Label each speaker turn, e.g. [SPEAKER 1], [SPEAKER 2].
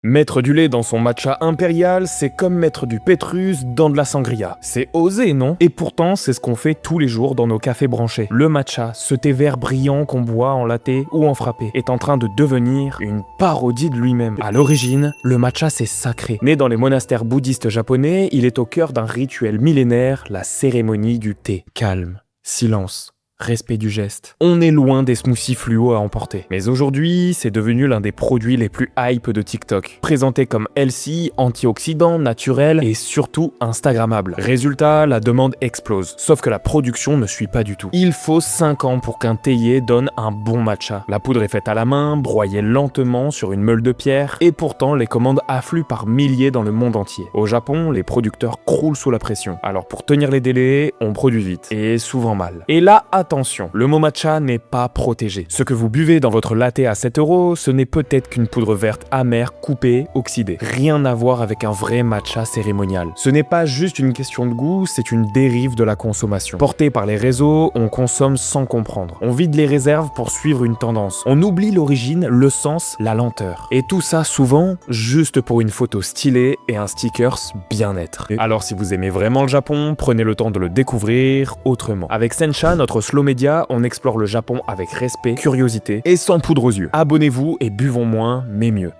[SPEAKER 1] Mettre du lait dans son matcha impérial, c'est comme mettre du pétrus dans de la sangria. C'est osé, non? Et pourtant, c'est ce qu'on fait tous les jours dans nos cafés branchés. Le matcha, ce thé vert brillant qu'on boit en latte ou en frappé, est en train de devenir une parodie de lui-même. À l'origine, le matcha c'est sacré. Né dans les monastères bouddhistes japonais, il est au cœur d'un rituel millénaire, la cérémonie du thé. Calme, silence. Respect du geste. On est loin des smoothies fluo à emporter. Mais aujourd'hui, c'est devenu l'un des produits les plus hype de TikTok. Présenté comme healthy, antioxydant, naturel et surtout instagrammable. Résultat, la demande explose. Sauf que la production ne suit pas du tout. Il faut 5 ans pour qu'un théier donne un bon matcha. La poudre est faite à la main, broyée lentement sur une meule de pierre, et pourtant les commandes affluent par milliers dans le monde entier. Au Japon, les producteurs croulent sous la pression. Alors pour tenir les délais, on produit vite. Et souvent mal. Et là, attention, le mot matcha n'est pas protégé. Ce que vous buvez dans votre latte à 7 €, ce n'est peut-être qu'une poudre verte amère, coupée, oxydée. Rien à voir avec un vrai matcha cérémonial. Ce n'est pas juste une question de goût, c'est une dérive de la consommation. Porté par les réseaux, on consomme sans comprendre. On vide les réserves pour suivre une tendance. On oublie l'origine, le sens, la lenteur. Et tout ça souvent, juste pour une photo stylée et un stickers bien-être. Alors si vous aimez vraiment le Japon, prenez le temps de le découvrir autrement. Avec Sencha, notre slow média, on explore le Japon avec respect, curiosité et sans poudre aux yeux. Abonnez-vous et buvons moins, mais mieux.